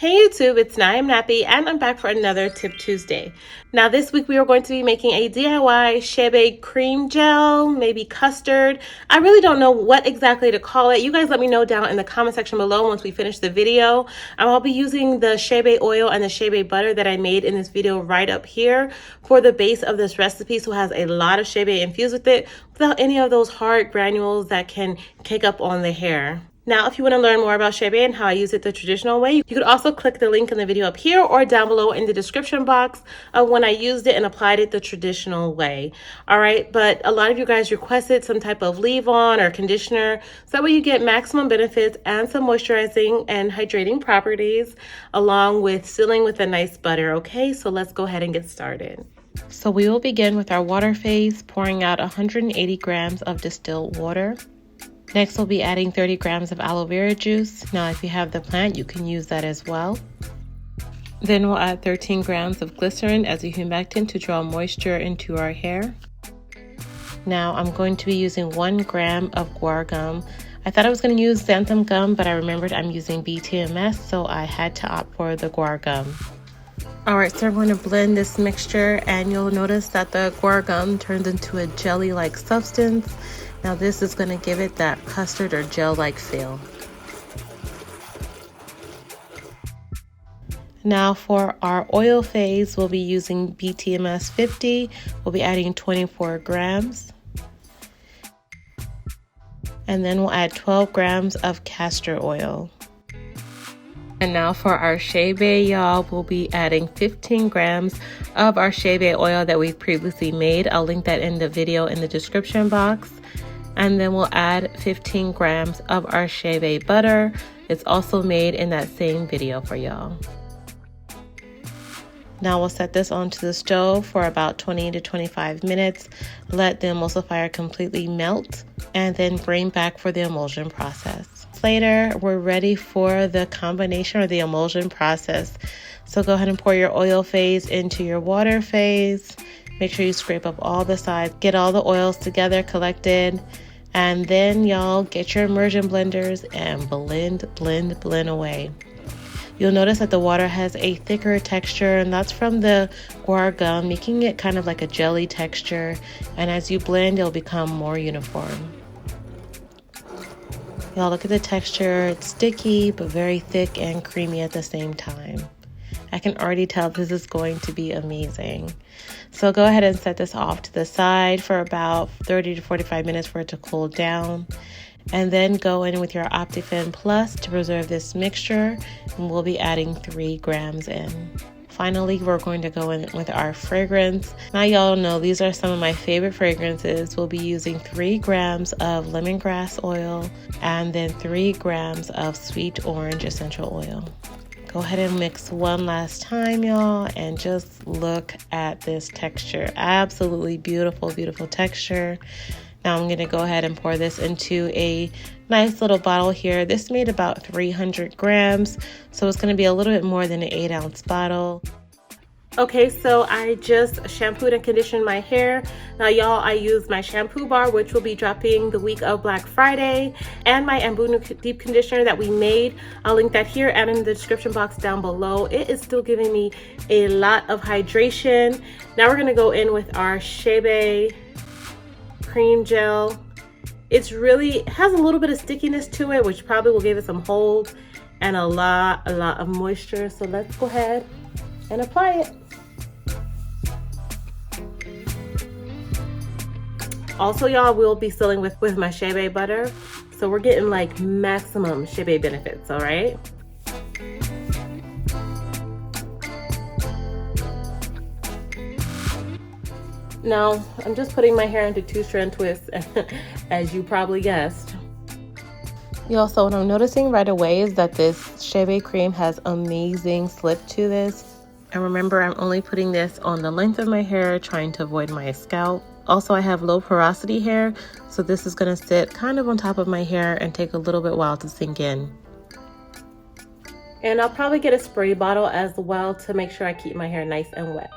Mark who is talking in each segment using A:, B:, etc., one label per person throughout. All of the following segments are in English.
A: Hey YouTube, it's NowIamNappy and I'm back for another Tip Tuesday. Now this week we are going to be making a DIY CHEBE cream gel, maybe custard. I really don't know what exactly to call it. You guys let me know down in the comment section below once we finish the video. I'll be using the CHEBE oil and the CHEBE butter that I made in this video right up here for the base of this recipe, so it has a lot of CHEBE infused with it without any of those hard granules that can cake up on the hair. Now, if you want to learn more about CHEBE and how I use it the traditional way, you could also click the link in the video up here or down below in the description box of when I used it and applied it the traditional way. All right, but a lot of you guys requested some type of leave-on or conditioner, so that way you get maximum benefits and some moisturizing and hydrating properties, along with sealing with a nice butter. Okay, so let's go ahead and get started. So we will begin with our water phase, pouring out 180 grams of distilled water. Next, we'll be adding 30 grams of aloe vera juice. Now, if you have the plant, you can use that as well. Then we'll add 13 grams of glycerin as a humectant to draw moisture into our hair. Now, I'm going to be using 1 gram of Guar Gum. I thought I was going to use xanthan gum, but I remembered I'm using BTMS, so I had to opt for the Guar Gum. Alright, so I'm going to blend this mixture, and you'll notice that the Guar Gum turns into a jelly-like substance. Now this is going to give it that custard or gel-like feel. Now for our oil phase, we'll be using BTMS 50. We'll be adding 24 grams. And then we'll add 12 grams of castor oil. And now for our CHEBE, y'all, we'll be adding 15 grams of our CHEBE oil that we've previously made. I'll link that in the video in the description box. And then we'll add 15 grams of our CHEBE butter. It's also made in that same video for y'all. Now we'll set this onto the stove for about 20 to 25 minutes. Let the emulsifier completely melt and then bring back for the emulsion process. Later, we're ready for the combination or the emulsion process. So go ahead and pour your oil phase into your water phase. Make sure you scrape up all the sides, get all the oils together, collected, and then y'all get your immersion blenders and blend away. You'll notice that the water has a thicker texture, and that's from the Guar Gum, making it kind of like a jelly texture, and as you blend, it'll become more uniform. Y'all look at the texture. It's sticky, but very thick and creamy at the same time. I can already tell this is going to be amazing. So go ahead and set this off to the side for about 30 to 45 minutes for it to cool down. And then go in with your Optiphen Plus to preserve this mixture. And we'll be adding 3 grams in. Finally, we're going to go in with our fragrance. Now y'all know these are some of my favorite fragrances. We'll be using 3 grams of lemongrass oil and then 3 grams of sweet orange essential oil. Go ahead and mix one last time, y'all, and just look at this texture. Absolutely beautiful, beautiful texture. Now I'm going to go ahead and pour this into a nice little bottle here. This made about 300 grams, so it's going to be a little bit more than an 8-ounce bottle. Okay, so I just shampooed and conditioned my hair. Now y'all, I used my shampoo bar, which will be dropping the week of Black Friday, and my Ambunu deep conditioner that we made. I'll link that here and in the description box down below. It is still giving me a lot of hydration. Now we're gonna go in with our CHEBE cream gel. It has a little bit of stickiness to it, which probably will give it some hold, and a lot of moisture. So let's go ahead and apply it. Also, y'all, we'll be sealing with my CHEBE butter, so we're getting like maximum CHEBE benefits. All right. Now I'm just putting my hair into 2-strand twists, as you probably guessed. Y'all, so what I'm noticing right away is that this CHEBE cream has amazing slip to this. And remember, I'm only putting this on the length of my hair, trying to avoid my scalp. Also, I have low porosity hair, so this is going to sit kind of on top of my hair and take a little bit while to sink in. And I'll probably get a spray bottle as well to make sure I keep my hair nice and wet.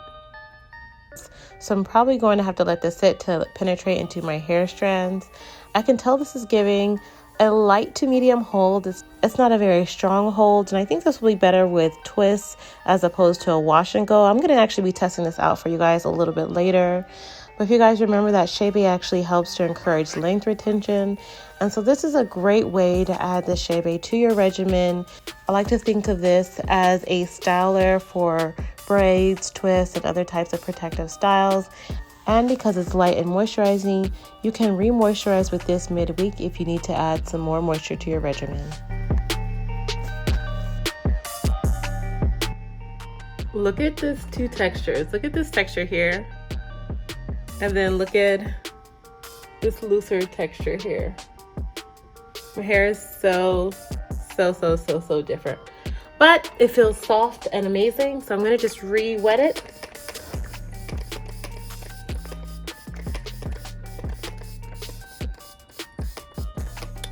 A: So I'm probably going to have to let this sit to penetrate into my hair strands. I can tell this is giving a light to medium hold. It's not a very strong hold, and I think this will be better with twists as opposed to a wash and go. I'm going to actually be testing this out for you guys a little bit later. But if you guys remember that CHEBE actually helps to encourage length retention. And so this is a great way to add the CHEBE to your regimen. I like to think of this as a styler for braids, twists, and other types of protective styles. And because it's light and moisturizing, you can re-moisturize with this midweek if you need to add some more moisture to your regimen. Look at these two textures. Look at this texture here. And then look at this looser texture here. My hair is so different. But it feels soft and amazing. So I'm gonna just re-wet it.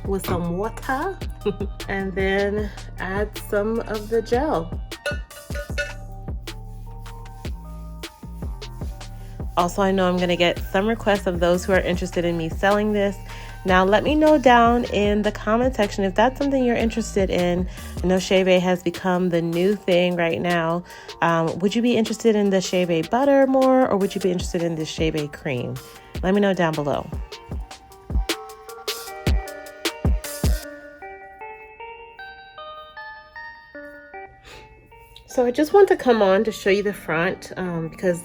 A: With some water. And then add some of the gel. Also, I know I'm going to get some requests of those who are interested in me selling this. Now, let me know down in the comment section if that's something you're interested in. I know CHEBE has become the new thing right now. Would you be interested in the CHEBE butter more, or would you be interested in the CHEBE cream? Let me know down below. So I just want to come on to show you the front because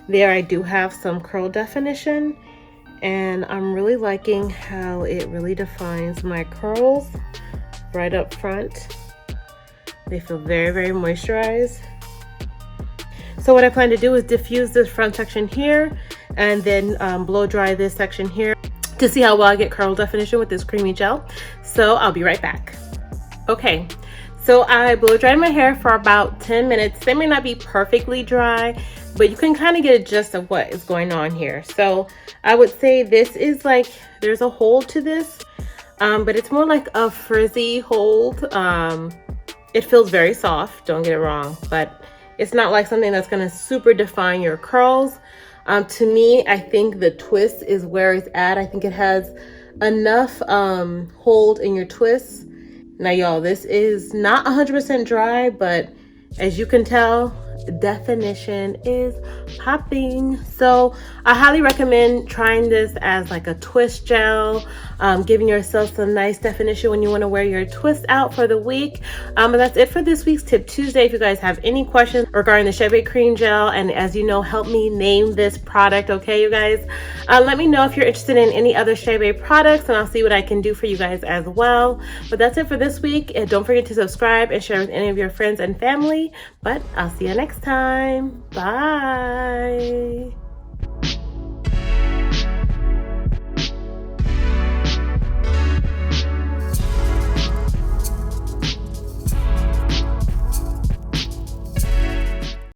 A: there I do have some curl definition, and I'm really liking how it really defines my curls right up front. They feel very moisturized. So what I plan to do is diffuse this front section here and then blow dry this section here to see how well I get curl definition with this creamy gel. So I'll be right back. Okay, so I blow dried my hair for about 10 minutes. They may not be perfectly dry, but you can kind of get a gist of what is going on here. So I would say this is like, there's a hold to this, but it's more like a frizzy hold. It feels very soft, don't get it wrong, but it's not like something that's gonna super define your curls. To me, I think the twist is where it's at. I think it has enough hold in your twists. Now y'all, this is not 100% dry, but as you can tell, definition is popping. So I highly recommend trying this as like a twist gel, giving yourself some nice definition when you want to wear your twist out for the week. But that's it for this week's Tip Tuesday. If you guys have any questions regarding the CHEBE cream gel, and as you know, help me name this product, okay you guys? Let me know if you're interested in any other CHEBE products, and I'll see what I can do for you guys as well. But that's it for this week, and don't forget to subscribe and share with any of your friends and family. But I'll see you next time. Bye.